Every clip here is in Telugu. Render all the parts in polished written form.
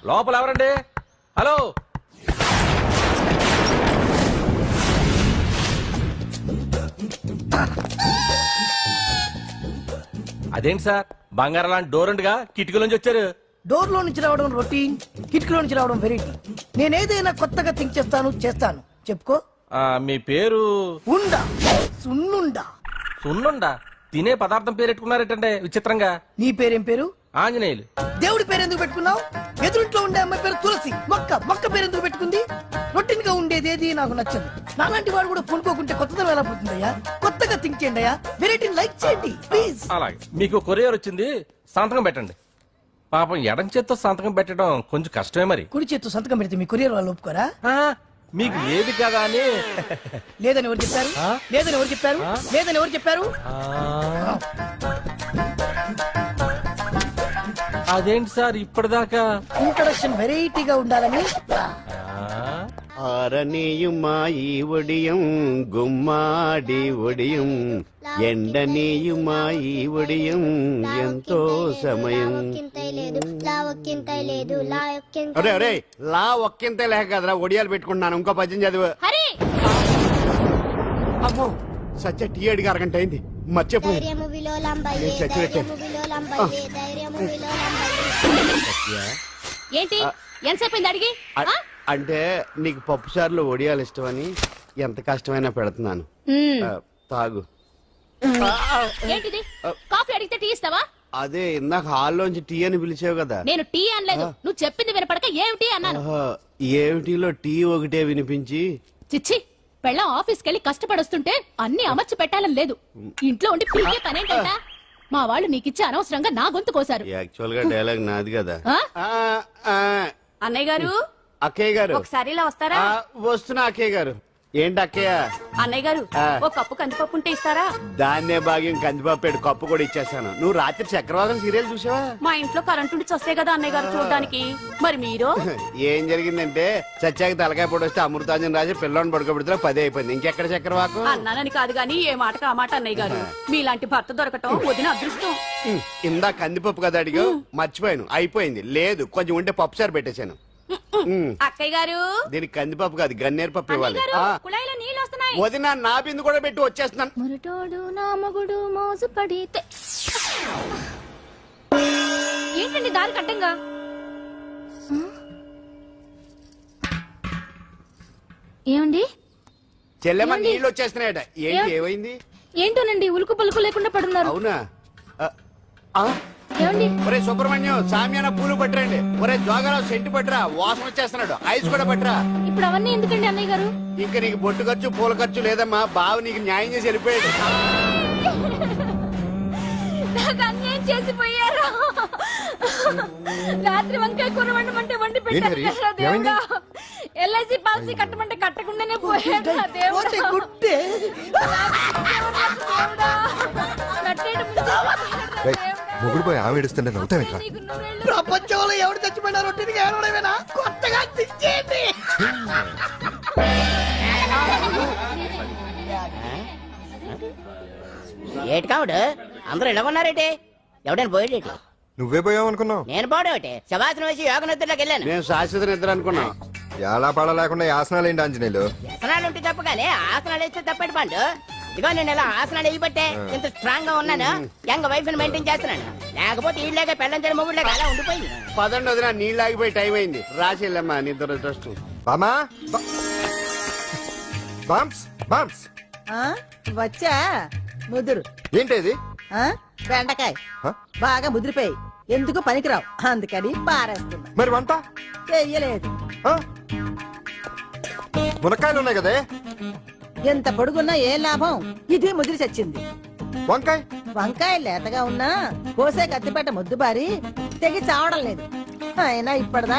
లోపల ఎవరండి? హలో, అదేంటి సార్ బంగారం లాంటి డోర్ ఉండగా కిటికీలోంచి వచ్చారు? డోర్ లో నుంచి రావడం రొటీన్, కిటికీలో నుంచి రావడం వెరైటీ. నేనేదైనా కొత్తగా థింక్ చేస్తాను. చెప్పుకో. మీ పేరు? ఉండా, సున్నుండా. సున్నుండా? తినే పదార్థం పేరెట్టుకున్నారేటండి విచిత్రంగా. నీ పేరేం పేరు? ఆంజనేయులు. దేవుడి పేరు ఎందుకు పెట్టుకున్నావు? ఎదురింట్లో ఉండే అమ్మాయి పేరు తులసి. మొక్క పేరు ఎందుకు పెట్టుకుంది? రొటీన్ గా ఉండేదేది నాకు నచ్చదు. నాలాంటి వాడు కూడా పూనుకోకుంటే కొత్తదనం ఎలా పోతుందయ్యా? కొత్తగా థింక్ చేయండి అయ్యా. వెరైటీని లైక్ చేయండి ప్లీజ్. అలాగే. మీకు కొరియర్ వచ్చింది, సంతకం పెట్టండి. పాపం ఎడం చేత్తో సంతకం పెట్టడం కొంచెం కష్టమే మరి. కుడి చేత్తో సంతకం పెడితే మీ కొరియర్ వాళ్ళు ఒప్పుకోరా? మీకు లేదు కదా అని. లేదని ఎవరు చెప్పారు? లేదని ఎవరు చెప్పారు? లేదని ఎవరు చెప్పారు? అదేంటి సార్ ఇప్పటిదాకా ఇంట్రడక్షన్ వెరైటీగా ఉండాలని. ആരണിയുമായി ഒടിയും ഗുമ്മാടി ഒടിയും ఎండనీయుమాయి ఒడియం ఎంతో సమయం. అరే అరే లా ఒక్కింతే లేక కదరా ఒడియాలు పెట్టుకుంటున్నాను. ఇంకో పద్యం చదివు. అమ్మో సత్య టీ అడిగి అరగంట అయింది. మర్చిపోయి ఏంటి ఎంతసేపు అడిగి? అంటే నీకు పప్పు సార్లు ఒడియాలు ఇష్టమని ఎంత కష్టమైనా పెడుతున్నాను. తాగు. ఏంటిది? కాఫీ అడిగితే టీ ఇస్తావా? అదే ఇందాక హాల్లోంచి టీ అని పిలిచావు కదా. నేను టీ అనలేదు, నువ్వు చెప్పింది వినపడక ఏమిటి అన్నాను. ఏమిటిలో టీ ఒకటే వినిపించి. చిచ్చి, పెళ్ళం ఆఫీస్కి వెళ్ళి కష్టపడొస్తుంటే అన్ని అమర్చి పెట్టాలని లేదు. ఇంట్లో ఉండి పీకే పనేంటంట. మా వాళ్ళు నీకిచ్చే అనవసరంగా నా గొంతు కోసారు. యాక్చువల్ గా డైలాగ్ నాది కదా. అన్నయ్య గారు, అక్కయ్య గారు ఒకసారి ఇలా వస్తారా? వస్తున్నా అక్కయ్య గారు. ఏంటి అక్కయ్య? అన్నయ్య గారు ఓ కప్పు కందిపప్పు ఉంటే ఇస్తారా? దాన్నే భాగ్యం కందిపప్పు కప్పు కూడా ఇచ్చేస్తాను. నువ్వు రాత్రి చక్రవాదం సీరియల్ చూసావా? మా ఇంట్లో కరెంటు ఉండి వస్తే కదా అన్నయ్య గారు చూడడానికి. మరి మీరు? ఏం జరిగిందంటే సత్యాకి తలకాయ పొడి వస్తే అమృతాంజన్ రాజు పిల్లని పడుకోబెడితే 10 అయిపోయింది. ఇంకెక్కడ చక్రవాకం? అన్నానని కాదు గాని ఏ మాటకు ఆ మాట అన్నయ్య గారు. మీలాంటి భర్త దొరకటం వదిన అదృష్టం. ఇందా కందిపప్పు కదా అడిగా, మర్చిపోయాను. అయిపోయింది. లేదు కొంచెం ఉంటే పప్పు సార్ పెట్టేశాను. అక్కయ్య గారు దీనికి కందిపప్పు కాదు గన్నేరు పప్పు ఇవ్వాలి. కుళాయిలో నీళ్ళు వస్తున్నాయి. వదిన నా బిందు కూడా పెట్టి వచ్చేస్తున్నాను. మురటోడు నా మగుడు మోజు పడితే. ఏంటండి దారి కట్టంగా? ఏమండి చెల్లెమ్మ నీళ్ళు వచ్చేస్తున్నాయట. ఏంటి ఏమైంది? ఏంటోనండి ఉలుకు పలుకు లేకుండా పడున్నారు. అవునా? ఏమండి? ఒరే సుబ్రహ్మణ్యం సామ్యాన పూలు పట్టరండి. ఒరే జోగరావు సెంటు పట్టరా, వాసన వచ్చేస్తున్నాడు. ఐస్ కూడా పట్టరా. ఇప్పుడు అవన్నీ ఎందుకండి అన్నయ్య గారు? ఇంకా నీకు బొట్టు ఖర్చు పూల ఖర్చు లేదమ్మా. బావ నీకు న్యాయం చేసి వెళ్ళిపోయాడు. నాకు అన్యాయం చేసిపోయారు. రాత్రి వంకాయ కూర వండమంటే వండి పెట్టారు. ఎల్ఐసి పాలసీ కట్టమంటే కట్టకుండానే పోయాడు. మొగుడు పోయి ఆమె ఏడుస్తుంటే నవ్వుతాం ఇట్లా. ప్రపంచంలో ఎవరు చచ్చిపోయినా రొట్టెని ఏడవడమేనా? కొత్తగా తెచ్చేయండి. ఏటి కావుడు అందరూ ఇలా ఉన్నారేటి? ఎవడైనా పోయేటి? నువ్వే పోయావు అనుకున్నావు. నేను పోవడేటి? శవాసనం వేసి యోగ నిద్రలోకి వెళ్ళాను. నేను శాశ్వత నిద్ర అనుకున్నా. ఎలా పాడ లేకుండా ఆసనాలు ఏంటి ఆంజనేయులు? వ్యసనాలు ఉంటే తప్పు కానీ ఆసనాలు వేస్తే తప్పటి పండు. ఇదిగో నేను ఇలా ఆసనాలు వేయబట్టే ఇంత స్ట్రాంగ్ గా ఉన్నాను. యంగ్ వైఫ్ ని మెయింటైన్ చేస్తున్నాను. లేకపోతే ఇళ్ళగా పెళ్ళం చెడు మొగుళ్ళగా అలా ఉండిపోయింది. పదండి వదిన, నీళ్ళు ఆగిపోయి టైం అయింది. రాసి వెళ్ళమ్మా నిద్ర ట్రస్ట్. బామా బామ్స్ బామ్స్ వచ్చా ముదురు. ఏంటది? బెండకాయ బాగా ముదిరిపోయి ఎందుకు పనికిరావు, అందుకని పారేస్తున్నా. మరి వంట చెయ్యలేదు. మునక్కాయలు ఉన్నాయి కదే. ఎంత పొడుగున్నా ఏ లాభం? ఇది ముదిరి చచ్చింది. వంకాయ వంకాయ లేతగా ఉన్నా కోసే కత్తిపేట ముద్దుబారి తెగి చావడం లేదు. అయినా ఇప్పటిదా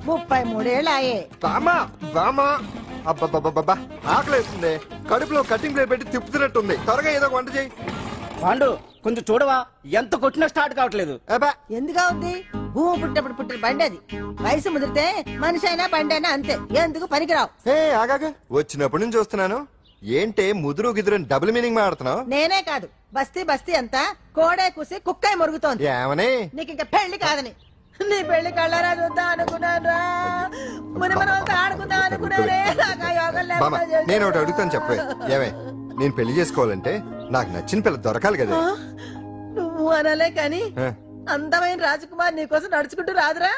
33 ఏళ్ళు ఆయే. బామా బామా అబ్బబ్బబ్బబ్బా ఆకలేస్తుంది. కడుపులో కటింగ్ ప్లేట్ పెట్టి తిప్పుతున్నట్టుంది. త్వరగా ఏదో వంట చేయి. పాండు కొంచెం చూడవా, ఎంత కొట్టినా స్టార్ట్ కావట్లేదు. ఎందుగా ఉంది? భూమి పుట్టినప్పుడు పుట్టిన బండి అది. వయసు ముదిరితే మనిషి అయినా బండి అయినా అంతే. ఎందుకు పనికిరావు. ఆగాగా వచ్చినప్పటి నుంచి చూస్తున్నాను. ఏంటే ముదురు గిదురు డబుల్ మీనింగ్ మాడుతున్నావు? నేనే కాదు, బస్తీ బస్తీ అంతా కోడే కూసి కుక్కాయ మురుగుతోంది. ఏమని? నీకు ఇంకా పెళ్లి కాదని. నీ పెళ్లి కళ్ళరా చూద్దాం అనుకున్నా బామ్మ నేను ఒకటి అడుగుతాను చెప్పే. ఏమే నేను పెళ్లి చేసుకోవాలంటే నాకు నచ్చిన పిల్ల దొరకాలి కదా. నువ్వు అనలే కాని ఆ, అందమైన రాజకుమార్ నీకోసం నడుచుకుంటూ రాదురా.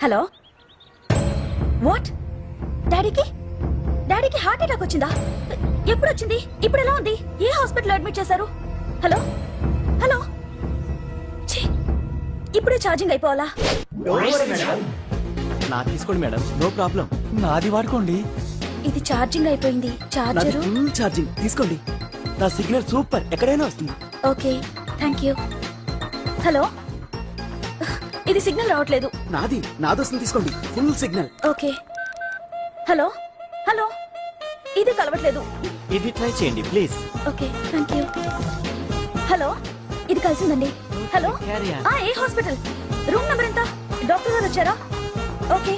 హలో వాట్ డాడీకి హార్ట్ అటాక్ వచ్చిందా? ఎప్పుడు వచ్చింది? ఇప్పుడు ఎలా ఉంది? ఏ హాస్పిటల్ అడ్మిట్ చేశారు? హలో హలో ఛీ, ఇప్పుడే ఛార్జింగ్ అయిపోవాలా? నా తీసుకోండి మేడం, నో ప్రాబ్లం. నాది వాడుకోండి. ఇది ఛార్జింగ్ అయిపోయింది. నాది చార్జరు ఫుల్ ఛార్జింగ్, తీసుకోండి. నా సిగ్నల్ సూపర్, ఎక్కడైనా వస్తుంది. Okay thank you. హలో ఇది సిగ్నల్ రావట్లేదు. నాది వస్తుంది, తీసుకోండి. Full signal. Okay hello hello ఇది కలవట్లేదు. ఇది ట్రై చేయండి please. Okay thank you. Hello ఇది కలిసిందండి. హలో ఏ హాస్పిటల్? రూమ్ నెంబర్ ఎంత? డాక్టర్ గారు వచ్చారా? ఓకే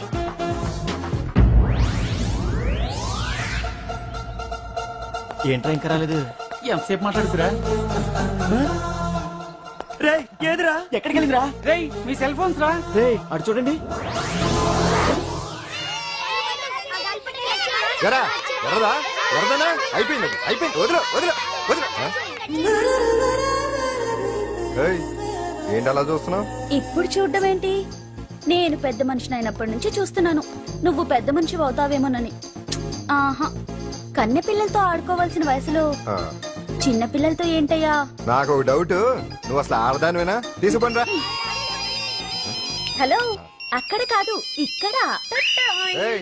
ఏంట్రా ఇంకా రాలేదు? ఎంతసేపు మాట్లాడుతురా? రే ఏదిరా? ఎక్కడికి వెళ్ళిందిరా? రే మీ సెల్ ఫోన్స్ రా. రే అటు చూడండి. ఎరా ఎర్రదా ఎర్రదనా అయిపోయింది అయిపోయింది. వదిలే వదిలే వదిలే. ఆ? ఏయ్, ఏంటి అలా చూస్తున్నావు? ఇప్పుడు చూడడం ఏంటి? నేను పెద్ద మనిషిని అయినప్పటి నుంచి చూస్తున్నాను నువ్వు పెద్ద మనిషి అవుతావేమోనని. ఆహా, కన్నె పిల్లలతో ఆడుకోవాల్సిన వయసులో చిన్న పిల్లలతో ఏంటయ్యా? నాకు ఒక డౌట్, నువ్వు అసలు ఆడదానివేనా? తీసుకుపండి రా. హలో అక్కడ కాదు ఇక్కడ. ఏయ్,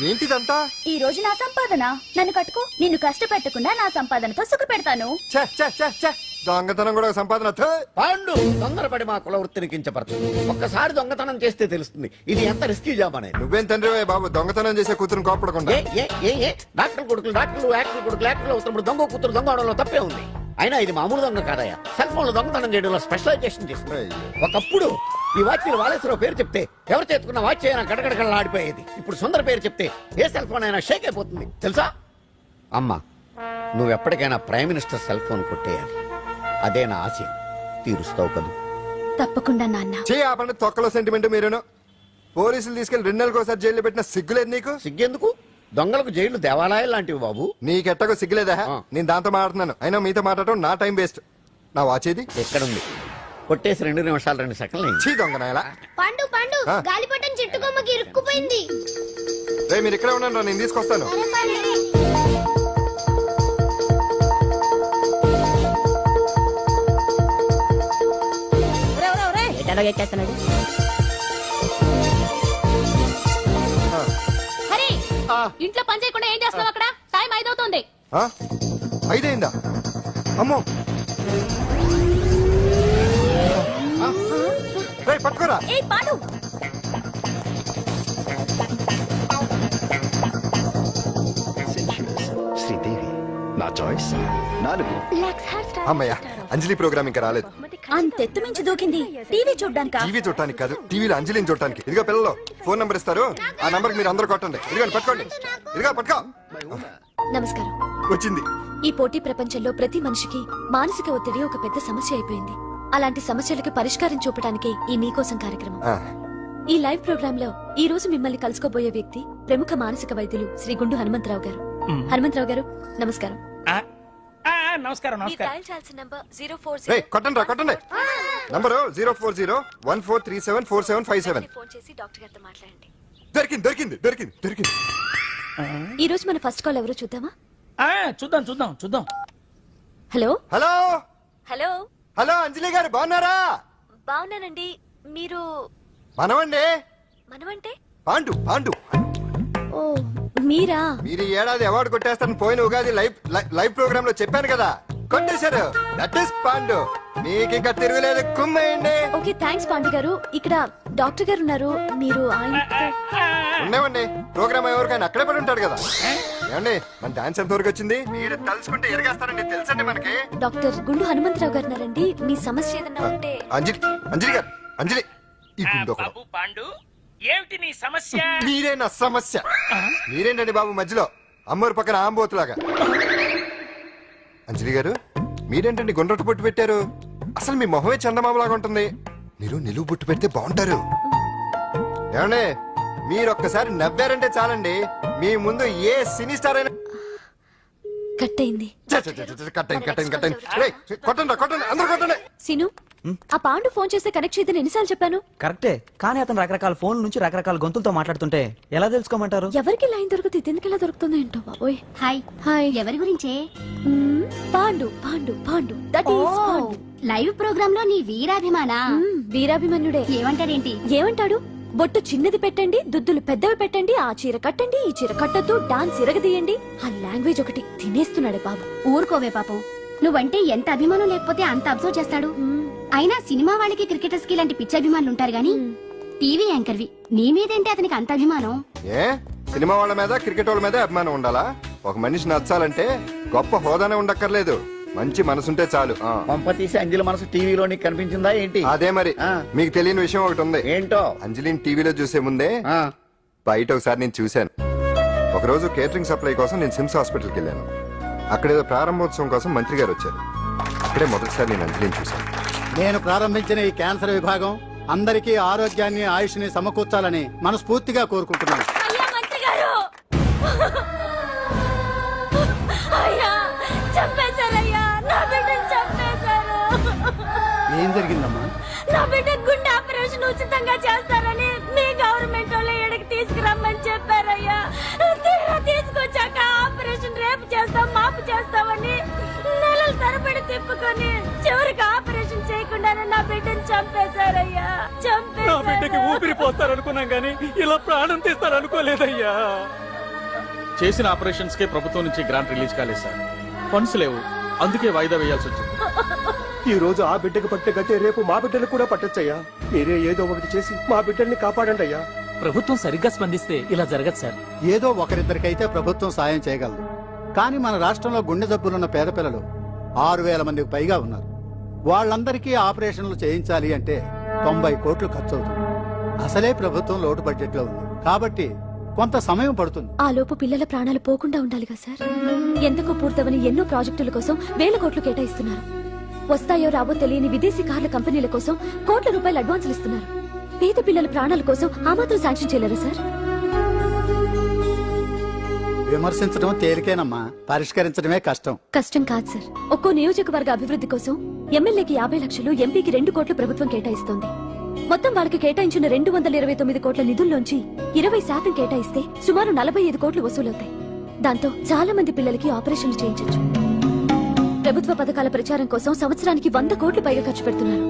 ఏంటిదంతా? ఈ రోజు నా సంపాదన. నన్ను కట్టుకో. నిన్ను కష్టపెట్టకుండా నా సంపాదనతో సుఖ పెడతాను. ఛే, ఛే, ఛే, ఛే. దొంగతనం కూడా ఒక సంపాదన. థూ. పాండు తొందరపడి మా కుల వృత్తిని కించపరచు. ఒక్కసారి దొంగతనం చేస్తే తెలుస్తుంది ఇది ఎంత రిస్కీ జాబ్ అనేది. నువ్వేం తండ్రి బాబు, దొంగతనం చేసే కూతురుని కోపడకుండా. డాక్టర్ కొడుకులు డాక్టర్లు, యాక్టర్ కొడుకులు యాక్టర్లు అవుతున్నప్పుడు దొంగ కూతురు దొంగ అవడంలో తప్పే ఉంది. అయినా ఇది మామూలు దొంగ కాదయ్యా. సెల్ ఫోన్ లో దొంగతనం చేయడంలో స్పెషలైజేషన్ చేస్తుంది. ఒకప్పుడు ఈ వాచ్లు వాలేశ్వరరావు పేరు చెప్తే ఎవరు చేతుకున్న వాచ్ అయినా గడగడగడలా ఆడిపోయేది. ఇప్పుడు సుందర పేరు చెప్తే ఏ సెల్ ఫోన్ అయినా షేక్ అయిపోతుంది తెలుసా? అమ్మా, నువ్వు ఎప్పటికైనా ప్రైమ్ మినిస్టర్ సెల్ ఫోన్ కొట్టేయాలి. అదే నా ఆశయం. తీరుస్తావు కదూ? తప్పకుండా నాన్న. చే ఆ పండు తొక్కలో సెంటిమెంట్ మీరేను. పోలీసులు తీసుకెళ్లి 2 నెలలకు ఒకసారి జైల్లో పెట్టిన సిగ్గులేదు నీకు? సిగ్గెందుకు? దొంగలకు జైలు దేవాలయాలు లాంటివి బాబు. నీకెట్టకు సిగ్గులేదా? ఆ. నేను దాంతో మాట్లాడుతున్నాను. అయినా మీతో మాట్లాడటం నా టైం వేస్ట్. నా వాచ్ ఏది? ఎక్కడుంది? కొట్టేసి 2 నిమిషాలు 2 సెకండ్లు అయింది. చీ దొంగ నాయలా. పండు పండు ఆ. గాలిపటం చెట్టు కొమ్మకి ఇరుక్కుపోయింది. రే మీరు ఇక్కడే ఉండండి రా, నేను తీసుకొస్తాను. ఎటలా ఎక్కేస్తున్నాడు? హరి ఇంట్లో పని చేయకుండా ఏం చేస్తున్నావు అక్కడ? టైం 5 అవుతుంది. ఆ? 5 అయిందా? అమ్మో, రేయ్ పట్టుకోరా. ఏ పాడు. శ్రీదేవి నా చాయిస్ 4. అమ్మయ్య, అంజలి ప్రోగ్రామ్ ఇంకా రాలేదు. అంతెత్తు మించి దూకింది. టీవీ చూడ్డానికా? టీవీ చూడటానికి కాదు, టీవీలో అంజలిని చూడటానికి. ఇదిగో పిల్లలు ఫోన్ నంబర్ ఇస్తారు, ఆ నంబర్ మీరు అందరూ కొట్టండి. ఇదిగోండి పట్టుకోండి. ఇదిగో పట్టుకో. నమస్కారం. వచ్చింది. ఈ పోటీ ప్రపంచంలో ప్రతి మనిషికి మానసిక ఒత్తిడి ఒక పెద్ద సమస్య అయిపోయింది. అలాంటి సమస్యలకు పరిష్కారం చూపడానికే ఈ మీకోసం కార్యక్రమం. ఆ, ఈ లైవ్ ప్రోగ్రామ్ లో ఈ రోజు మిమ్మల్ని కలుసుకోబోయే వ్యక్తి ప్రముఖ మానసిక వైద్యులు శ్రీ గుండు హనుమంతరావు గారు. హనుమంతరావు గారు నమస్కారం. నమస్కారం మీరు డయల్ చేయాల్సిన నంబర్ 040. రేయ్ కొట్టండి రా, కొట్టండి. నంబరు 04014374757. ఫోన్ చేసి డాక్టర్ గారితో మాట్లాడండి. దొరికింది దొరికింది దొరికింది దొరికింది. ఈ రోజు మన ఫస్ట్ కాల్ ఎవరో చూద్దామా? చూద్దాం చూద్దాం చూద్దాం. హలో హలో హలో హలో అంజలి గారు బాగున్నారా? బాగున్నానండి. మీరు మనమండి మనమంటే? పాండు పాండు. ఓ మీరా? మీరు ఈ ఏడాది అవార్డు కొట్టేస్తారని పోయిన ఉగాది లైవ్ ప్రోగ్రామ్ లో చెప్పాను కదా, కొట్టేశారు. That is Pandu. మీకు ఇంకా తిరుగులేదు, కుమ్మేయండి. ఓకే థ్యాంక్స్ పాండు గారు. ఇక్కడ డాక్టర్ గారు ఉన్నారు, మీరు ఆయన. ఉండేవండి, ప్రోగ్రామ్ ఎవరికైనా అక్కడే పడి ఉంటాడు కదా. ఏమండి మన డాన్స్ ఎంత వరకు వచ్చింది? మీరు తలుచుకుంటే ఎరగేస్తారండి, తెలుసండి మనకి. డాక్టర్ గుండు హనుమంతరావు గారు ఉన్నారండి. మీ సమస్య ఏదన్నా ఉంటే. అంజలి అంజలి గారు అంజలి ఈ గుండొకడు. బాబు పాండు ఏమిటి నీ సమస్య? మీరే నా సమస్య. మీరేంటండి బాబు మధ్యలో అమ్మోరు పక్కన ఆంబోతులాగా? అంజలి గారు మీరేంటండి గుండ్రటి బొట్టు పెట్టారు? అసలు మీ మొహమే చందమామలాగా ఉంటుంది. మీరు నిలువు బొట్టు పెడితే బాగుంటారు. ఏమండి మీరు ఒక్కసారి నవ్వారంటే చాలండి, మీ ముందు ఏ సినీ స్టార్ అయినా కట్ అయింది. కొట్టండి కొట్టండి అందరూ కొట్టండి. సీను, ఆ పాండు ఫోన్ చేస్తే కనెక్ట్ చేయదని ఎన్నిసార్లు చెప్పాను? కరెక్టే, కానీ అతను రకరకాల ఫోన్ల నుంచి రకరకాల గొంతులతో మాట్లాడుతుంటే ఎలా తెలుసుకోమంటారు? ఎవరికి లైన్ దొరుకుతుంది, ఇతనికి ఎలా దొరుకుతుందో ఏంటో బాబోయ్. Hi hi. ఎవరి గురించే? Pandu Pandu Pandu, that is Pandu. Live programme లో నీ వీరాభిమానా? వీరాభిమన్యుడే. ఏమంటారేంటి? ఏమంటాడు? బొట్టు చిన్నది పెట్టండి, దుద్దులు పెద్దవి పెట్టండి, ఆ చీర కట్టండి, ఈ చీర కట్టద్దు, డాన్స్ ఇరగదీయండి. ఆ లాంగ్వేజ్ ఒకటి తినేస్తున్నాడే బాబు. ఊరుకోవే పాపం, నువ్వంటే ఎంత అభిమానం లేకపోతే అంత అబ్జర్వ్ చేస్తాడు. అయినా సినిమా వాళ్ళకి క్రికెటర్స్ కి ఇలాంటి పిచ్చి అభిమానులు ఉంటారు గానీ టీవీ యాంకర్వి నీ మీదేంటి అతనికి అంత అభిమానం? ఏ సినిమా వాళ్ళ మీద క్రికెట్ వాళ్ళ మీద అభిమానం ఉండాలా? ఒక మనిషి నచ్చాలంటే గొప్ప హోదానే ఉండక్కర్లేదు, మంచి మనసుంటే చాలు. పంప తీసి అంజలి మనసు టీవీలో నీకు కనిపించిందా ఏంటి? అదే మరి. మీకు తెలియని విషయం ఒకటి ఉంది. ఏంటో? అంజలిని టీవీలో చూసే ముందే బయట ఒకసారి నేను చూశాను. ఒకరోజు కేటరింగ్ సప్లై కోసం నేను సిమ్స్ హాస్పిటల్కి వెళ్ళాను. అక్కడేదో ప్రారంభోత్సవం కోసం మంత్రి గారు వచ్చారు. అక్కడే మొదటిసారి నేను అంజలిని చూశాను. నేను ప్రారంభించిన ఈ క్యాన్సర్ విభాగం అందరికీ ఆరోగ్యాన్ని ఆయుష్ని సమకూర్చాలని మనస్ఫూర్తిగా కోరుకుంటున్నాను. అయ్యా మంత్రి గారు, అయ్యా చంపేశారయ్యా, నా బిడ్డను చంపేశారు. ఏం జరిగిందమ్మా? నా బిడ్డ గుండె ఆపరేషన్ ఉచితంగా చేస్తారని మీ గవర్నమెంట్ వాళ్ళు ఇక్కడికి తీసుకురమ్మని చెప్పారయ్యా. తీరా తీసుకొచ్చాక ఆపరేషన్ రేపు చేస్తాం మాపు చేస్తామని నెలల తరబడి తిప్పుకొని చివరికి ఆపరేషన్ చేయకుండానే నా బిడ్డను చంపేశారయ్యా. నా బిడ్డకి ఊపిరి పోస్తారనుకున్నాం గానీ ఇలా ప్రాణం తీస్తారనుకోలేదయ్యా. చేసిన ఆపరేషన్స్ కే ప్రభుత్వం నుంచి గ్రాంట్ రిలీజ్ కాలేదు సార్. ఫండ్స్ లేవు, అందుకే వాయిదా వేయాల్సి వచ్చింది. ఈ రోజు ఆ బిడ్డకు పట్టే గట్టే రేపు మా బిడ్డలు కూడా పట్టొచ్చయ్యా. మీరే ఏదో ఒకటి చేసి మా బిడ్డల్ని కాపాడండి అయ్యా. ప్రభుత్వం సరిగ్గా స్పందిస్తే ఇలా జరగదు సార్. ఏదో ఒకరిద్దరికైతే ప్రభుత్వం సాయం చేయగలదు, కానీ మన రాష్ట్రంలో గుండె జబ్బులున్న పేద పిల్లలు 6,000 మందికి పైగా ఉన్నారు. వాళ్ళందరికీ ఆపరేషన్లు చేయించాలి అంటే 90 కోట్లు ఖర్చు అవుతుంది. అసలే ప్రభుత్వం లోటు బడ్జెట్ లో ఉంది కాబట్టి కొంత సమయం పడుతుంది. ఆ లోపు పిల్లల ప్రాణాలు పోకుండా ఉండాలిగా సార్. ఎంతకో పూర్తవని ఎన్నో ప్రాజెక్టుల కోసం వేల కోట్లు కేటాయిస్తున్నారు. వస్తాయో రావో తెలియని విదేశీ కార్ల కంపెనీల కోసం కోట్ల రూపాయలు అడ్వాన్సులు ఇస్తున్నారు. పేద పిల్లల ప్రాణాల కోసం ఆ మాత్రం శాంక్షన్ చేయలేరా సార్? విమర్శించడం తేలికేనమ్మా, పరిష్కరించడమే కష్టం. కష్టం కాదు సార్. ఒక్కో నియోజకవర్గ అభివృద్ధి కోసం ఎమ్మెల్యేకి 50 లక్షలు, ఎంపీకి 2 కోట్లు ప్రభుత్వం కేటాయిస్తోంది. మొత్తం వాళ్ళకి కేటాయించిన 229 కోట్ల నిధుల్లోంచి 20% కేటాయిస్తే సుమారు 45 కోట్లు వసూలవుతాయి. దాంతో చాలా మంది పిల్లలకి ఆపరేషన్లు చేయించొచ్చు. ప్రభుత్వ పథకాల ప్రచారం కోసం సంవత్సరానికి 100 కోట్లు పైగా ఖర్చు పెడుతున్నారు.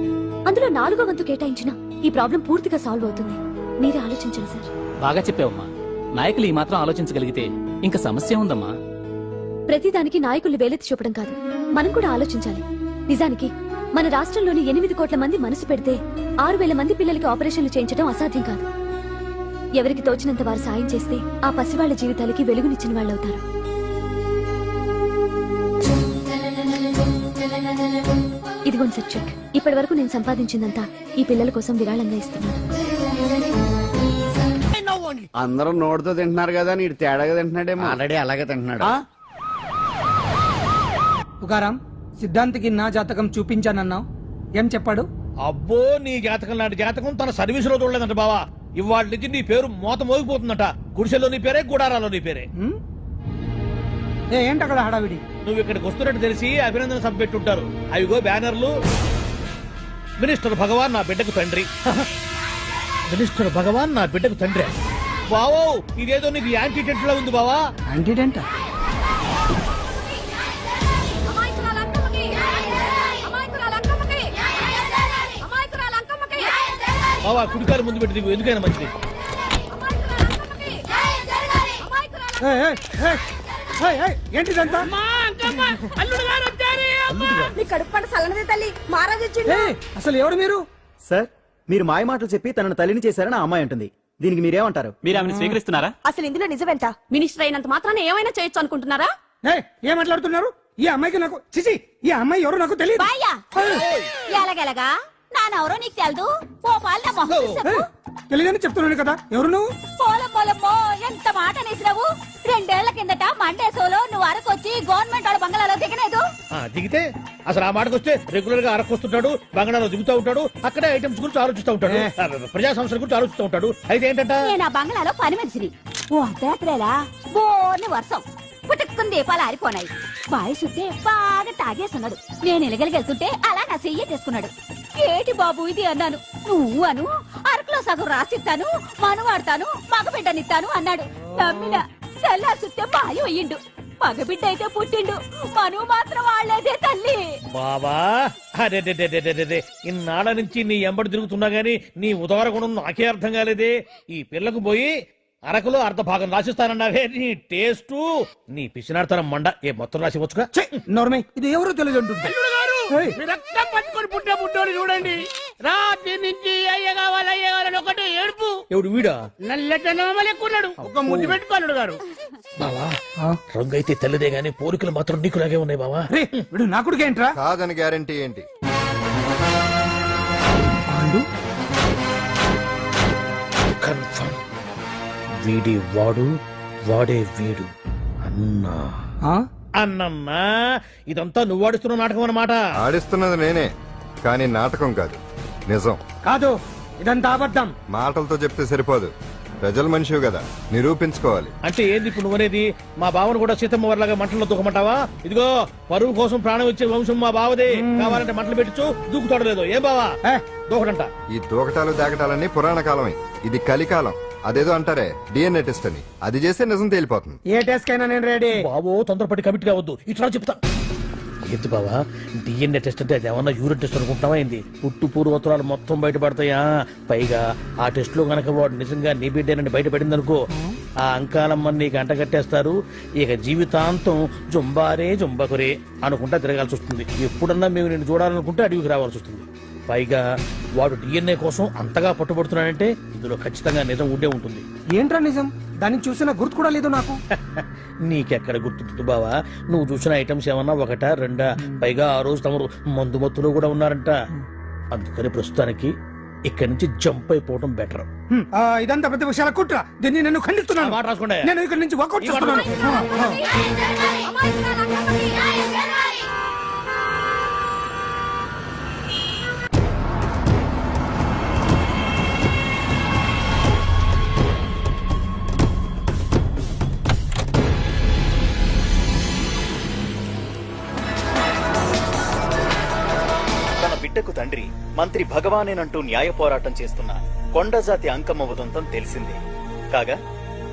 అందులో 4వ వంతు కేటాయించినా ఈ ప్రాబ్లం పూర్తిగా సాల్వ్ అవుతుంది. మీరే ఆలోచించండి సార్. బాగా చెప్పావమ్మా. నాయకులు ఈ మాత్రం ఆలోచించగలిగితే ఇంకా సమస్య ఉందమ్మా. ప్రతిదానికి నాయకులు వేలెత్తి చూపడం కాదు, మనం కూడా ఆలోచించాలి. నిజానికి మన రాష్ట్రంలోని 8 కోట్ల మంది మనసు పెడితే 6,000 మంది పిల్లలకి ఆపరేషన్లు చేయించడం అసాధ్యం కాదు. ఎవరికి తోచినంత వారు సాయం చేస్తే ఆ పసివాళ్ల జీవితాలకి వెలుగునిచ్చిన వాళ్ళవుతారు. ఇదిగోండి సార్ చెక్. ఇప్పటి వరకు నేను సంపాదించిందంతా ఈ పిల్లల కోసం విరాళంగా ఇస్తున్నాను. అందరూ నోటితో తింటున్నారు కదా, నీడు తేడాగా తింటున్నాడేమో. ఆల్రెడీ అలాగే తింటున్నాడు. పుకారం సిద్ధాంతికి నా జాతకం చూపించానన్నావు, ఏం చెప్పాడు? అబ్బో, నీ జాతకం లాంటి జాతకం తన సర్వీస్ లో చూడలేదంట బావా. ఇవాళ నుంచి నీ పేరు మోత మోగిపోతుందట. గుడిసెలో నీ పేరే, గుడారాలో నీ పేరే. ఏంటి అక్కడ హడావిడి? నువ్వు ఇక్కడికి వస్తున్నట్టు తెలిసి అభినందన సభ పెట్టుంటారు. అవిగో బ్యానర్లు. మినిస్టర్ భగవాన్ నా బిడ్డకు తండ్రి. మినిస్టర్ భగవాన్ నా బిడ్డకు తండ్రి. బావో, ఇదేదో నీకు యాంటీటెంట్ లా ఉంది బావా. యాంటీడెంట్? బావా, కుడికారు ముందు పెట్టి దిగు, ఎందుకైనా మంచిది. ఏంటిదంతా? అసలు ఎవరు మీరు? సార్, మీరు మాయ మాటలు చెప్పి తనను తల్లిని చేశారని ఆ అమ్మాయి అంటుంది. దీనికి మీరేమంటారు? మీరు ఆమెను స్వీకరిస్తున్నారా? అసలు ఇందులో నిజమేంట? మినిస్టర్ అయినంత మాత్రాన ఏమైనా చేయొచ్చు అనుకుంటున్నారా? ఏం మాట్లాడుతున్నారు? ఈ అమ్మాయికి నాకు చిచి, ఈ అమ్మాయి ఎవరు నాకు తెలియదు. ఎలాగెలగా నానెవరో నీకు తెలదు ఓ పాలు నా మొహం చూసి చెప్పు. తెలియదని చెప్తున్నాను కదా, ఎవరు నువ్వు? పోలమ్మో ఎంత మాట అనేసినావు. 2 ఏళ్ల కిందట మండే సోలో నువ్వు అరకొచ్చి గవర్నమెంట్ వాళ్ళ బంగాళాలో దిగలేదు. దిగితే అసలు ఆ మాటకు వస్తే రెగ్యులర్ గా అరకొస్తుంటాడు, బంగాళాలో దిగుతూ ఉంటాడు, అక్కడే ఐటమ్స్ గురించి ఆలోచిస్తూ ఉంటాడు, ప్రజా సంస్థల గురించి ఆలోచిస్తూ ఉంటాడు. అయితే ఏంటంట, నేను ఆ బంగాళాలో పని మనిషిని. ఓ అర్ధరాత్రేలా బోర్ని వర్షం పుట్టుకుని దీపాలు ఆరిపోనాయి. బాయ్ సుట్టే బాగా తాగేస్తున్నాడు. నేను ఎలగలిగెళ్తుంటే అలా నా చెయ్యేసుకున్నాడు. ఏటి బాబు ఇది అన్నాను. నువ్వు అను అరకులో సగం రాసిస్తాను, మనువాడతాను, మగబిడ్డనిస్తాను అన్నాడు. నమ్మిన తెల్లారి సుట్టే బాయ్ అయ్యిండు. మగబిడ్డ అయితే పుట్టిండు, మనువు మాత్రం వాళ్లేదే తల్లి. బాబా అరే ఇన్నాళ్ళ నుంచి నీ ఎంబడి తిరుగుతున్నా గానీ నీ ఉదార గుణం నాకే అర్థం కాలేదే. ఈ పిల్లకు పోయి అరకులో అర్ధ భాగం రాసిస్తానన్నావే, నీ టేస్టు నీ పిచ్చినాడతనం మండ. ఏ మొత్తం రాసివచ్చుగా. నోర్మై, ఇది ఎవరో తెలియదు అంటుంటే. రక్తం పట్టుకొని పుట్టే పుట్టోడు చూడండి. రాత్రి నుంచి అయ్య కావాలని ఒకటే ఏడుపు. ఎవడు వీడా? నల్లెట్టనోమలు ఎక్కున్నాడు. ఒక ముద్దు పెట్టుకోనుడు గారు. బావా రంగు అయితే తెల్లదే గానీ పోలికలు మాత్రం నీకులాగే ఉన్నాయి బావా. వీడు నా కొడుకేంట్రా? కాదని గ్యారంటీ ఏంటి? కన్ఫర్మ్ వీడి వాడు, వాడే వీడు. అన్నా అన్నమ్మా, ఇదంతా నువ్వు ఆడిస్తున్న నాటకం అన్నమాట. ఆడిస్తున్నది నేనే, కానీ నాటకం కాదు, నిజం. కాదు, ఇదంతా అబద్ధం. మాటలతో చెప్తే సరిపోదు, ప్రజల మనిషివి కదా, నిరూపించుకోవాలి. అంటే ఏంది ఇప్పుడు నువ్వనేది? మా బావను కూడా సీతమ్మ వారిలాగా మంటల్లో దూకమంటావా? ఇదిగో పరువు కోసం ప్రాణం ఇచ్చే వంశం మా బావదే. కావాలంటే మంటలు పెట్టచ్చు, దూకుతాడు లేదు. ఏం బావా దూకడంట? ఈ దూకటాలు దాకటాలన్నీ పురాణ కాలమే, ఇది కలికాలం. అదేదో అంటారే డిఎన్ఏ టెస్ట్ అని, అది చేస్తే నిజం తేలిపోతుంది. ఏ టెస్ట్ కైనా నేను రెడీ. బావో తొందరపడి కమిట్ కావద్దు, ఇట్లా చెప్తా. ఏంటి బావా డిఎన్ఏ టెస్ట్ అంటే అది ఏమన్నా యూరిన్ టెస్ట్ అనుకుంటావా ఏంది? పుట్టు పూర్వోత్తరాలు మొత్తం బయటపడతాయా? పైగా ఆ టెస్ట్ లో గనక వాడు నిజంగా నీ బిడ్డేనని బయటపడింది అనుకో, ఆ అంకాలమ్మని నీకు అంట కట్టేస్తారు. ఇక జీవితాంతం జుంబారే జుంబకురే అనుకుంటా తిరగాల్సి వస్తుంది. ఎప్పుడన్నా మేము నేను చూడాలనుకుంటే అడవికి రావాల్సి వస్తుంది. పైగా వాడు డిఎన్ఏ కోసం అంతగా పట్టుబడుతున్నాడంటే ఇందులో ఖచ్చితంగా నిజం ఉండే ఉంటుంది. ఏంట్రా నిజం? దాన్ని చూసిన గుర్తు కూడా లేదు నాకు. నీకెక్కడ గుర్తుంటుంది బావా? నువ్వు చూసిన ఐటమ్స్ ఏమన్నా ఒకటా రెండా? పైగా ఆ రోజు తమరు మందు మత్తులో కూడా ఉన్నారంట. అందుకని ప్రస్తుతానికి ఇక్కడి నుంచి జంప్ అయిపోవడం బెటర్. ఇదంతా పెద్ద విషయాల కుట్ర. దీన్ని నేను ఖండిస్తున్నాను. మాట రాసుకోండి. నేను ఇక్కడి నుంచి వాకౌట్ చేస్తున్నాను. బిడ్డకు తండ్రి మంత్రి భగవానేనంటూ న్యాయ పోరాటం చేస్తున్న కొండజాతి అంకమ్మ ఉదంతం తెలిసిందే. కాగా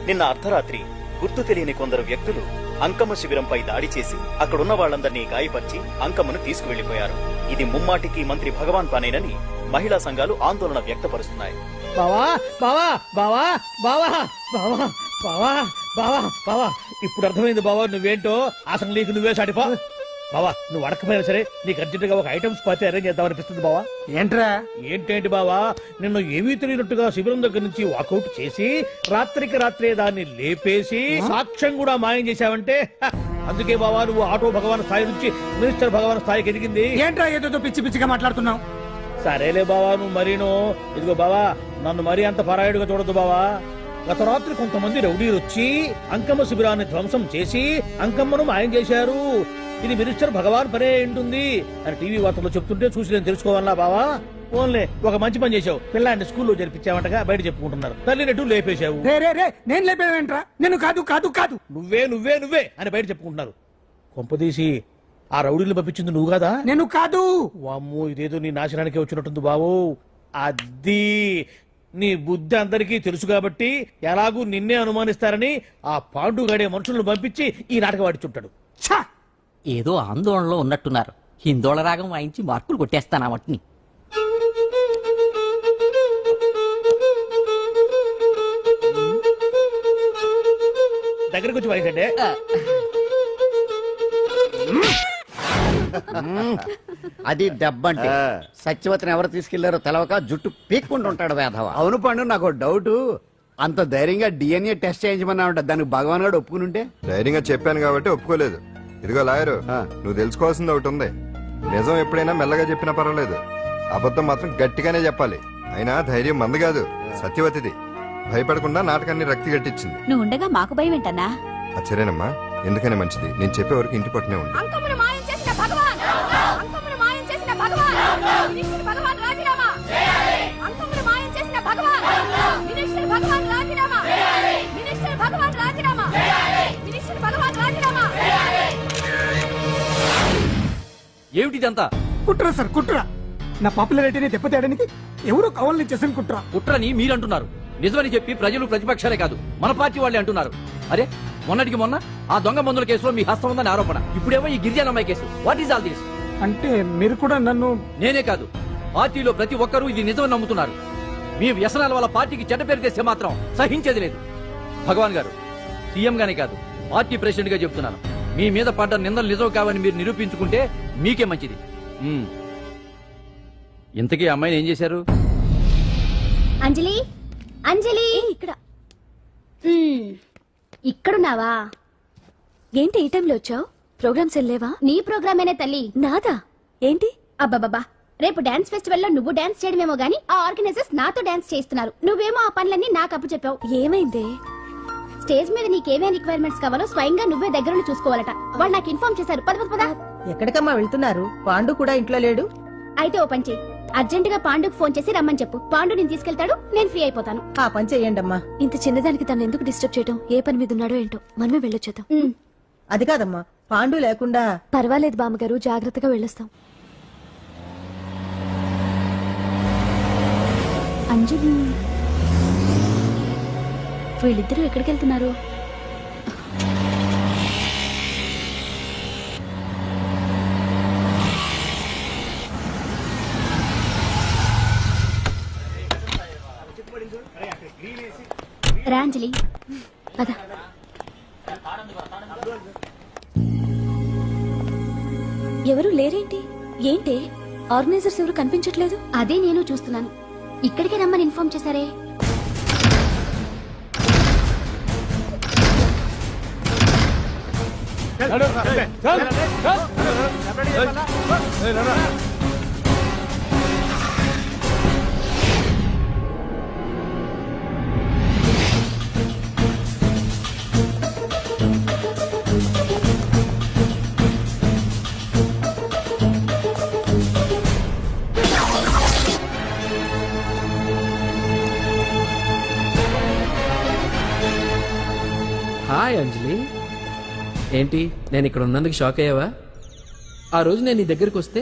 నిన్న అర్ధరాత్రి గుర్తు తెలియని కొందరు వ్యక్తులు అంకమ్మ శిబిరంపై దాడి చేసి అక్కడున్న వాళ్లందరినీ గాయపరిచి అంకమ్మను తీసుకువెళ్లిపోయారు. ఇది ముమ్మాటికి మంత్రి భగవాన్ పనేనని మహిళా సంఘాలు ఆందోళన వ్యక్తపరుస్తున్నాయి. బావా బావా బావా బావా బావా బావా బావా బావా ఇప్పుడు అర్థమైంది బావా నువ్వేంటో. అసలు నీకు నువ్వే సాటిపో బావా. నువ్వు అడకపోయినా సరే నీకు అర్జెంట్ గా ఒక ఐటమ్స్ పార్టీ అరేంజ్ చేద్దామనిపిస్తుంది బావా. ఏంట్రా? ఏంటేంటి బావా, నిన్ను ఏమీ తెలియనట్టుగా శిబిరం దగ్గర నుంచి వాకౌట్ చేసి రాత్రికి రాత్రే దాన్ని లేపేసి సాక్ష్యం కూడా మాయం చేశావంటే అందుకే బావా నువ్వు ఆటో భగవాన్ స్థాయి నుంచి మినిస్టర్ భగవాన్ స్థాయికి ఎదిగింది. ఏంట్రా ఏదో పిచ్చి పిచ్చిగా మాట్లాడుతున్నావు? సరేలే బావా నువ్వు మరీను. ఇదిగో బావా నన్ను మరీ అంత పరాయుడుగా చూడద్దు బావా. గత రాత్రి కొంతమంది రౌడీలు వచ్చి అంకమ్మ శిబిరాన్ని ధ్వంసం చేసి అంకమ్మను మాయం చేశారు. ఇది మినిస్టర్ భగవాన్ పనే ఉంటుంది అని టీవీ వార్తల్లో చెప్తుంటే చూసి నేను తెలుసుకోవాలా బావా. ఓన్లే ఒక మంచి పని చేశావు, పిల్లాన్ని స్కూల్లో జరిపించావంటగా బయట చెప్పుకుంటున్నారు. తల్లినట్టు లేపేశావు. నేను లేపేవేంట్రా? నేను కాదు కాదు కాదు నువ్వే నువ్వే నువ్వే అని బయట చెప్పుకుంటున్నారు. కొంపదీసి ఆ రౌడీలు పంపించింది నువ్వు కాదా? నేను కాదు. వామ్మో ఇదేదో నీ నాశనానికి వచ్చినట్టుంది బావు. అది నీ బుద్ధి అందరికీ తెలుసు కాబట్టి ఎలాగూ నిన్నే అనుమానిస్తారని ఆ పాండుగాడే మనుషులను పంపించి ఈ నాటకం ఆడిచుంటాడు. ఏదో ఆందోళనలో ఉన్నట్టున్నారు. హిందోళ రాగం వాయించి మార్కులు కొట్టేస్తాను వాటిని. దగ్గరకు వచ్చి వాయించండి. అది దెబ్బంటే సత్యవతిని ఎవరు తీసుకెళ్లారో తెలవక జుట్టు పీక్కుంటుంటాడు వేధవ. అవును పండు, నాకు డౌట్. అంత ధైర్యంగా డిఎన్ఏ టెస్ట్ చేయించమన్నా ఉంటా, దానికి భగవాన్ గారు ఒప్పుకుని ఉంటే? ధైర్యంగా చెప్పాను కాబట్టి ఒప్పుకోలేదు. ఇదిగో లాయరు, నువ్వు తెలుసుకోవాల్సింది ఒకటి ఉంది. నిజం ఎప్పుడైనా మెల్లగా చెప్పినా పర్వాలేదు, అబద్ధం మాత్రం గట్టిగానే చెప్పాలి. అయినా ధైర్యం మంది కాదు, సత్యవతిది. భయపడకుండా నాటకాన్ని రక్తి గట్టించింది. నువ్వు ఉండగా మాకు భయం ఏంటన్నా? సరేనమ్మా, ఎందుకనే మంచిది. నేను చెప్పే వరకు ఇంటి పట్టునే ఉంది. అంకమ్మను మాయం చేసిన భగవాన్! అంకమ్మను మాయం చేసిన భగవాన్! మినిస్టర్ భగవాన్ రాజీనామా! అంకమ్మను మాయం చేసిన భగవాన్! మినిస్టర్ భగవాన్ రాజీనామా! మినిస్టర్ భగవాన్ రాజీనామా! మినిస్టర్ భగవాన్ రాజీనామా! ఏమిటిదంతా? కుట్ర సార్ కుట్ర. నా పాపులారిటీని దెబ్బతేయడానికి ఎవరో కావాలని చేసిన కుట్ర. కుట్రని మీరంటున్నారు. నిజమని చెప్పి ప్రజలు ప్రతిపక్షాలే కాదు మన పార్టీ వాళ్ళే అంటున్నారు. అరే మొన్నటికి మొన్న ఆ దొంగ మందుల కేసులో మీ హస్తం ఉందని ఆరోపణ. ఇప్పుడేమో ఈ గిరిజన అమ్మాయి case. What is all this? అంటే మీరు కూడా నన్ను... నేనే కాదు, పార్టీలో ప్రతి ఒక్కరూ ఇది నిజమని నమ్ముతున్నారు. మీ వ్యసనాల వల్ల పార్టీకి చెడ్డ పేరు తెస్తే మాత్రం సహించేది లేదు. భగవాన్ గారు, సీఎం గానే కాదు, పార్టీ ప్రెసిడెంట్ గా చెప్తున్నాను. మీ మీద పడ్డ నిందలు నిజం కావని మీరు నిరూపించుకుంటే మీకే మంచిది. ఇంతకీ అమ్మాయిని ఏం చేశారు? అంజలి, అంజలి, ఇక్కడ ఇక్కడున్నావా? ఏంటి ఈ టైంలో వచ్చావు? ప్రోగ్రామ్స్ వెళ్ళేవా? నీ ప్రోగ్రామేనే తల్లి. నాదా? ఏంటి? అబ్బాబాబా, రేపు డాన్స్ ఫెస్టివల్ లో నువ్వు డాన్స్ చేయడమేమో గానీ ఆ ఆర్గనైజర్స్ నాతో డాన్స్ చేస్తున్నారు. నువ్వేమో ఆ పనులన్నీ నాకు అప్పు చెప్పావు. ఏమైంది? స్టేజ్ మీద నీకేమేం రిక్వైర్మెంట్స్ కావాలో స్వయంగా నువ్వే దగ్గరుండి చూసుకోవాలట. వాళ్ళు నాకు ఇన్ఫార్మ్ చేశారు. పద పద. ఎక్కడికమ్మా వెళ్తున్నారు? పాండు కూడా ఇంట్లో లేడు. అయితే ఓ పని చెయ్యి, అర్జెంట్ గా పాండుకు ఫోన్ చేసి రమ్మని చెప్పు. పాండు నేను తీసుకెళ్తాడు, నేను ఫ్రీ అయిపోతాను. ఆ పని చెయ్యండమ్మా. ఇంత చిన్నదానికి తను ఎందుకు డిస్టర్బ్ చేయటం? ఏ పని మీద ఉన్నాడో ఏంటో, మనమే వెళ్ళొచ్చేద్దాం. అది కాదమ్మా, పాండు లేకుండా... పర్వాలేదు బామ్మగారు, జాగ్రత్తగా వెళ్ళొస్తాం. అంజలి, వీళ్ళిద్దరూ ఎక్కడికి వెళ్తున్నారు? రా అంజలి, పద. ఎవరు లేరేంటి? ఏంటి ఆర్గనైజర్స్ ఎవరు కనిపించట్లేదు? అదే నేను చూస్తున్నాను. ఇక్కడికే రమ్మని ఇన్ఫార్మ్ చేశారే. హాయ్ అంజలి, ఏంటి నేను ఇక్కడ ఉన్నందుకు షాక్ అయ్యావా? ఆ రోజు నేను నీ దగ్గరికి వస్తే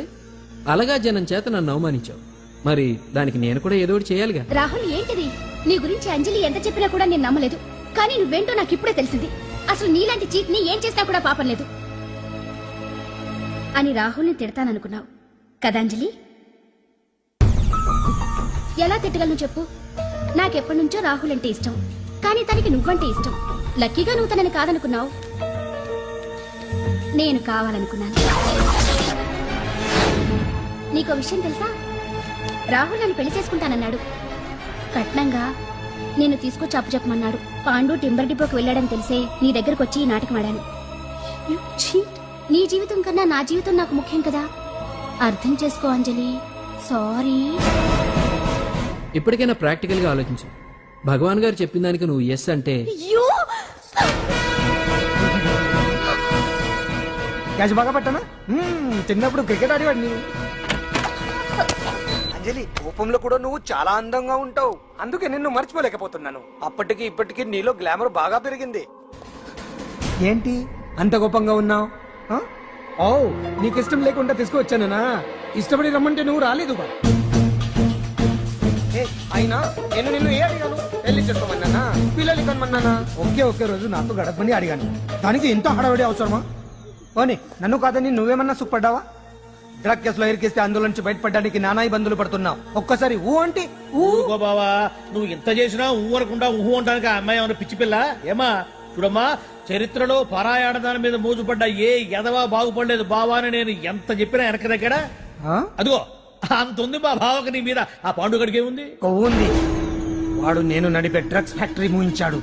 అలగా జనం చేత నన్ను అవమానించావు. మరి దానికి నేను కూడా ఏదో ఒకటి చేయాలిగా. రాహుల్, ఏంటిది? నీ గురించి అంజలి ఎంత చెప్పినా కూడా నేను నమ్మలేదు. కానీ నువ్వేంటో నాకు ఇప్పుడే తెలిసింది. అసలు నీలాంటి చీట్ ని ఏం చేసినా కూడా పాపం లేదు అని రాహుల్ని తిడతాననుకున్నావు కదా అంజలి? ఎలా తిట్టగలను చెప్పు? నాకెప్పటి నుంచో రాహుల్ అంటే ఇష్టం, కానీ తనకి నువ్వంటే ఇష్టం. లక్కీగా నువ్వు తనని కాదనుకున్నావు, నేను కావాలనుకున్నాను. నీకో విషయం తెలుసా? రాహుల్ నన్ను పెళ్లి చేసుకుంటానన్నాడు. కట్నంగా నేను తీసుకొచ్చి అప్పు చెప్పమన్నాడు. పాండు టింబర్ డిపోకి వెళ్ళాడని తెలిసే నీ దగ్గరకు వచ్చి ఈ నాటకం ఆడాను. నీ జీవితం కన్నా నా జీవితం నాకు ముఖ్యం కదా, అర్థం చేసుకో అంజలి. సారీ. ఇప్పటికైనా ప్రాక్టికల్ గా ఆలోచించు. భగవాన్ గారు చెప్పిన దానికి నువ్వు ఎస్ అంటే క్యాష్ బాగా పట్టానా? చిన్నప్పుడు క్రికెట్ ఆడేవాడిని. అంజలి, కోపంలో కూడా నువ్వు చాలా అందంగా ఉంటావు. అందుకే నిన్ను మర్చిపోలేకపోతున్నాను. అప్పటికి ఇప్పటికి నీలో గ్లామర్ బాగా పెరిగింది. ఏంటి అంత కోపంగా ఉన్నావు? ఓ, నీకు ఇష్టం లేకుండా తీసుకువచ్చానా? ఇష్టపడి రమ్మంటే నువ్వు రాలేదుగా. అయినా నేను నిన్ను ఏ అడిగాను? పెళ్లి చేసుకోమన్నానా, పిల్లలు కనమన్నానా? ఒకే రోజు నాతో గడపని అడిగాను, దానికి ఎంతో హడావిడి అవసరమా? ఓని నన్ను కాదని నువ్వేమన్నా సుఖపడ్డావా? డ్రగ్ కేసులో ఇరికిస్తే అందులో నుంచి బయటపడడానికి నానా ఇబ్బందులు పడుతున్నావు. ఒక్కసారి ఊ అంటే ఊరుకో బావా, నువ్వు ఎంత చేసినా ఊరకుండా ఊహు అంటానికి ఆ అమ్మాయి ఏమన్నా పిచ్చి పిల్ల ఏమా? చూడమ్మా, చరిత్రలో పరాయాడదాని మీద మోజుపడ్డ ఏ ఎదవా బాగుపడలేదు బావా అని నేను ఎంత చెప్పినా వెనక దగ్గర అదిగో అంత ఉంది మా బావకి నీ మీద. ఆ పాండుగడికి ఏముంది? ఉంది. వాడు నేను నడిపే డ్రగ్స్ ఫ్యాక్టరీ మూయించాడు.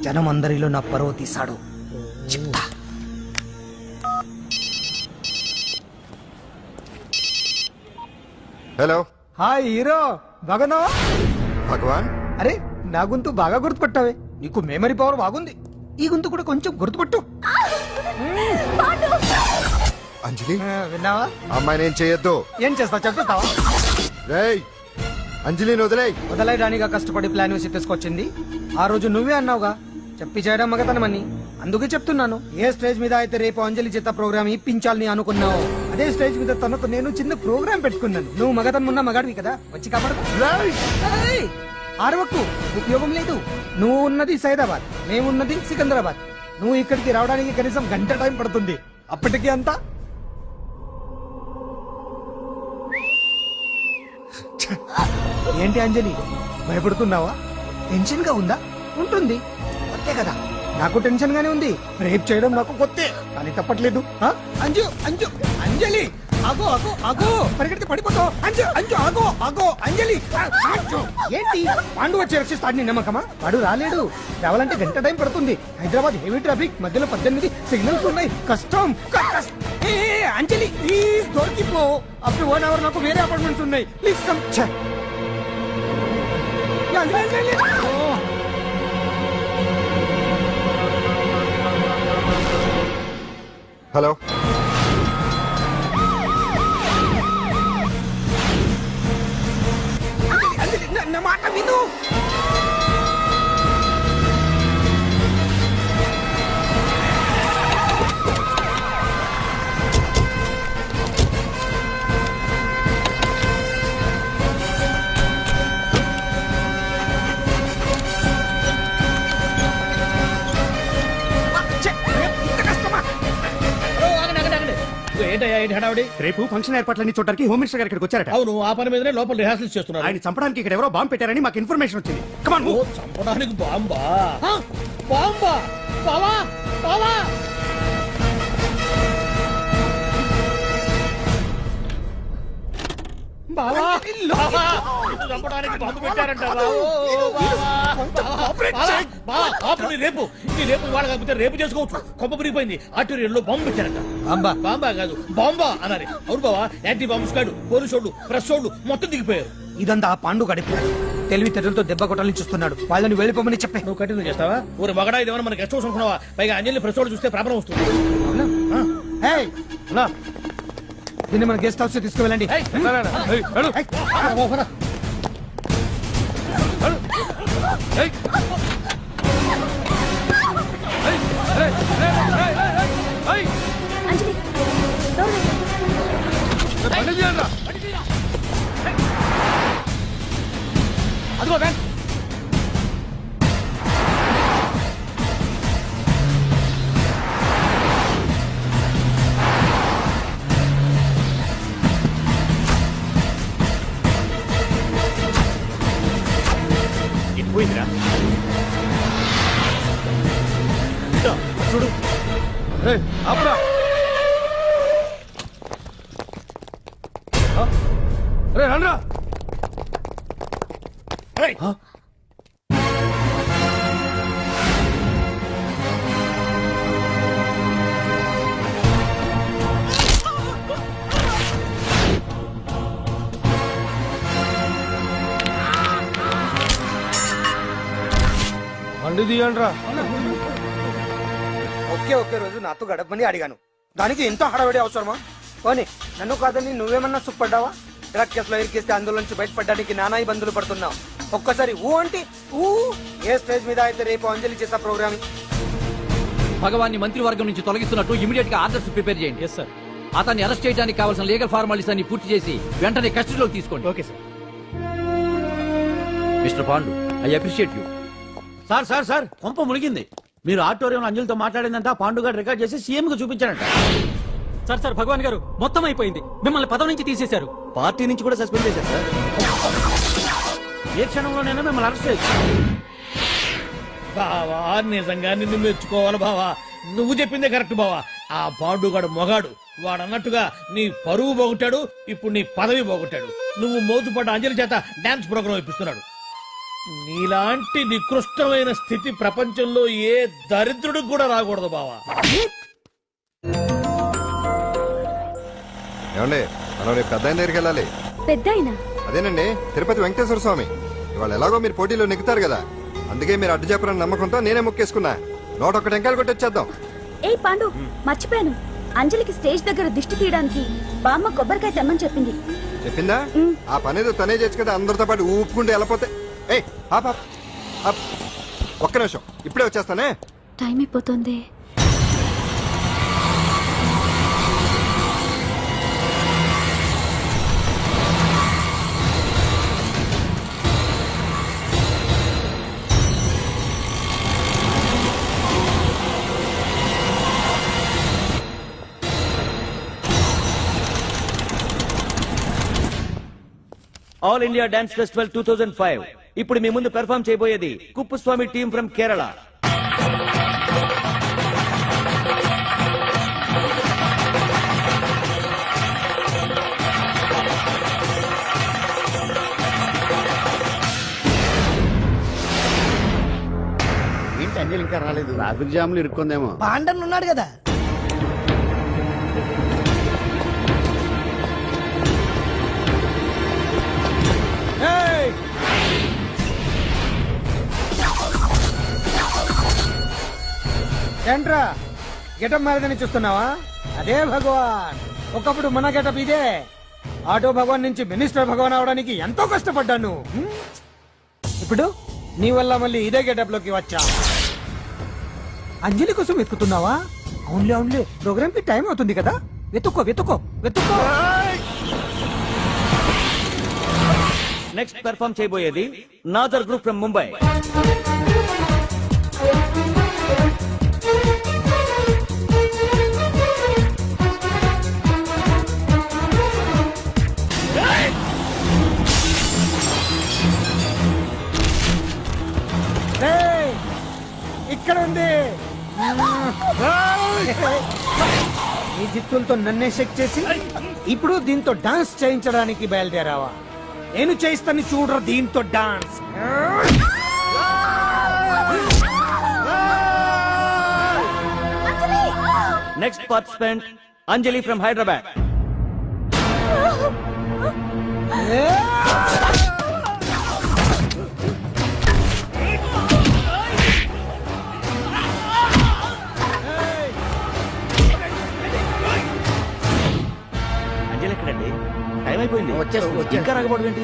జనం అందరిలో నా పరువు తీశాడు. చెప్తా. హలో హాయ్ హీరో బాగున్నావా? భగవాన్. అరే నా గొంతు బాగా గుర్తుపట్టావే. నీకు మెమరీ పవర్ బాగుంది. ఈ గొంతు కూడా కొంచెం గుర్తుపట్టు. అంజలి విన్నావా? అమ్మాయి నేను చేయొద్దు. ఏం చేస్తావు చెప్పేస్తావా? రేయ్ అంజలిని వదిలేయ్. వదలైడానిగా కష్టపడి ప్లాన్ వేసి తీసుకొచ్చింది. ఆ రోజు నువ్వే అన్నావుగా చెప్పి చేయడం మగతనమని. అందుకే చెప్తున్నాను. ఏ స్టేజ్ మీద అయితే రేపు అంజలి చేత ప్రోగ్రామ్ ఇప్పించాలని అనుకున్నావు, అదే స్టేజ్ మీద తనకు నేను చిన్న ప్రోగ్రామ్ పెట్టుకున్నాను. నువ్వు మగతనం ఉన్న మగాడివి కదా, వచ్చి కాపాడు. ఆరవకు, ఉపయోగం లేదు. నువ్వు ఉన్నది సైదాబాద్, మేమున్నది సికింద్రాబాద్. నువ్వు ఇక్కడికి రావడానికి కనీసం గంట టైం పడుతుంది. అప్పటికి అంతా ఏంటి అంజలి, భయపడుతున్నావా? టెన్షన్ గా ఉందా? ఉంటుంది, అంతే కదా. నాకు టెన్షన్ గానే ఉంది. రేప్ చేయడం నాకు కొత్తే, కానీ తప్పట్లేదు. అంజు అంజు అంజలి ఆగో ఆగో ఆగో, పరిగెడితే పడిపోతావు. అంజు అంజు ఆగో ఆగో అంజలి. ఏంటి పాండు వచ్చి రక్షిస్తాడు నీ నమ్మకమా? వాడు రాలేడు. రావాలంటే గంట టైం పడుతుంది. హైదరాబాద్ హెవీ ట్రాఫిక్, మధ్యలో 18 సిగ్నల్స్ ఉన్నాయి. కష్టం. అంజలి ప్లీజ్ దొరికిపో. అప్పుడు 1 అవర్ నాకు వేరే అపార్ట్మెంట్స్ ఉన్నాయి. Please come. హలో నా మాట విను. ఏంటయ్యా ఏంటి హడావుడి? రేపు ఫంక్షన్ ఏర్పాట్లన్నీ చూడడానికి హోమ్ మినిస్టర్ గారు ఇక్కడికి వచ్చారట. అవును, ఆ పని మీదనే లోపల రిహార్సల్స్ చేస్తున్నారు. ఆయన చంపడానికి ఇక్కడ ఎవరో బాంబు పెట్టారని మాకు ఇన్ఫర్మేషన్ వచ్చింది. కమాన్ ఓ, చంపడానికి బాంబా? బాంబా? బావా బావా బావా, బావా, నిన్ను చంపడానికి బాంబు పెట్టారంట. రేపు నీ రేపు వాళ్ళ కాకపోతే రేపు చేసుకోవచ్చు. కొప్ప మురిగిపోయింది. ఆర్టీరియల్లో బాంబు పెట్టారంట. బాంబా? బాంబా కాదు, బాంబా అన్నారు. అవును బావా, యాంటీ బాంబు స్క్వాడ్, పోలీసు వాళ్ళు, ప్రెస్ వాళ్ళు మొత్తం దిగిపోయారు. ఇదంతా పాండు గడిపి తెలివితేటలతో దెబ్బ కొట్టాలని చూస్తున్నాడు. వాళ్ళని వెళ్ళిపోమని చెప్పే. నువ్వు కంటిన్యూ చేస్తావా? ఊరు మగడా ఇదేమన్నా మనకి గెస్ట్ హౌస్ అనుకున్నావా? పైగా అంజలి ప్రెస్ వాళ్ళు చూస్తే ప్రాబ్లం వస్తుంది. దీన్ని మన గెస్ట్ హౌస్ తీసుకువెళ్ళండి. అంజలి డోర్ వేసేయ్. అదిగో వ్యాన్. పోయిందిరా చూడు. అప్పుడా రే రండ్రా. బండి తీయండ్రా. ఒకే రోజు నాతో గడపని అడిగాను, దానికి ఎంతో హడావిడి అవసరమా? పోనీ నన్ను కాదని నువ్వేమన్నా సుఖపడ్డావా? డ్రగ్ కేసులో ఇరికిస్తే అందులో నుంచి బయటపడడానికి నానా ఇబ్బందులు పడుతున్నావు. ఒక్కసారి ఊ అంటే ఊ. ఏ స్టేజ్ మీద అయితే రేపు అంజలి చేసే ప్రోగ్రామ్ భగవాన్ని మంత్రివర్గం నుంచి తొలగిస్తున్నట్టు ఇమీడియట్ గా ఆర్డర్స్ ప్రిపేర్ చేయండి. Yes sir. అతన్ని అరెస్ట్ చేయడానికి కావాల్సిన లీగల్ ఫార్మాలిటీస్ అన్ని పూర్తి చేసి వెంటనే కస్టడీలోకి తీసుకోండి. Okay sir. Mister Pandu, I appreciate you. Sir sir sir, కొంప మునిగింది. మీరు ఆడిటోరియం అంజలితో మాట్లాడిందంతా పాండు గారు రికార్డ్ చేసి సీఎం కు చూపించారంట. సార్ సార్, భగవాన్ గారు మొత్తం అయిపోయింది. మిమ్మల్ని పదవి నుంచి తీసేశారు. పార్టీ నుంచి కూడా సస్పెండ్ చేశారు సార్. ఏ క్షణంలోనైనా మిమ్మల్ని అరెస్ట్ చేయొచ్చు. బావా, నిజంగా నిన్ను మెచ్చుకోవాలి బావా. నువ్వు చెప్పిందే కరెక్ట్ బావా. ఆ పాండుగాడు మొగాడు. వాడు అన్నట్టుగా నీ పరువు పోగొట్టాడు, ఇప్పుడు నీ పదవి పోగొట్టాడు. నువ్వు మోతుపడ్డ అంజలి చేత డాన్స్ ప్రోగ్రాం ఇప్పిస్తున్నాడు. నీలాంటి నికృష్టమైన స్థితి ప్రపంచంలో ఏ దరిద్రుడికి కూడా రాకూడదు బావా. ఏమండి, మనం రేపు పెద్ద ఆయన దగ్గరికి వెళ్ళాలి. పెద్దాయనా? అదేనండి తిరుపతి వెంకటేశ్వర స్వామి. ఇవాళ ఎలాగో మీరు పోటీలో నెగ్గుతారు కదా, అందుకే మీరు అడ్డు చెప్పరని నమ్మకంతో నేనే మొక్కేసుకున్నా. 101 టెంకాయలు కొట్టొచ్చేద్దాం. ఏ పాండు, మర్చిపోయాను. అంజలికి స్టేజ్ దగ్గర దిష్టి తీయడానికి బామ్మ కొబ్బరికాయ తెమ్మని చెప్పింది. చెప్పిందా? ఆ పనేదో తనే చేయొచ్చు కదా, అందరితో పాటు ఊపుకుంటూ వెళ్ళపోతే. ఏయ్ ఆప్ ఆప్ ఆప్. ఒక్క నిమిషం, ఇప్పుడే వచ్చేస్తానే. టైం అయిపోతుంది. All India dance festival 2005. ఇప్పుడు మీ ముందు పెర్ఫామ్ చేయబోయేది కుప్పుస్వామి టీమ్ ఫ్రమ్ కేరళ. ఏంటి అంజలి ఇంకా రాలేదు? ట్రాఫిక్ జామ్ లో ఇరుక్కుందేమో. పాండన్ ఉన్నాడు కదా. ఏంట్రా గెటప్ మారదని చూస్తున్నావా? అదే భగవాన్. ఒకప్పుడు మన గెటప్ ఇదే. ఆటో భగవాన్ నుంచి మినిస్టర్ భగవాన్ అవడానికి ఎంతో కష్టపడ్డాను. ఇప్పుడు నీ వల్ల మళ్ళీ ఇదే గెటప్ లోకి వచ్చా. అంజలి కోసం వెతుకుతున్నావా? అవునులే అవునులే, ప్రోగ్రామ్ కి టైం అవుతుంది కదా. వెతుక్కో వెతుక్కో వెతుక్కో. నెక్స్ట్ పెర్ఫామ్ చేయబోయేది నాదర్ గ్రూప్ ఫ్రమ్ ముంబై. ఏయ్, ఇక్కడ ఉంది. ఈ జిత్తులతో నన్నే చెక్ చేసి ఇప్పుడు దీంతో డాన్స్ చేయించడానికి బయలుదేరావా? నేను చేయిస్తాను చూడరా దీంతో dance. Next participant Anjali from Hyderabad. Anjali ఎక్కడండి? టైం అయిపోయింది. వచ్చేస్తుంది. ఇంకా రాకపోవడం ఏంటి?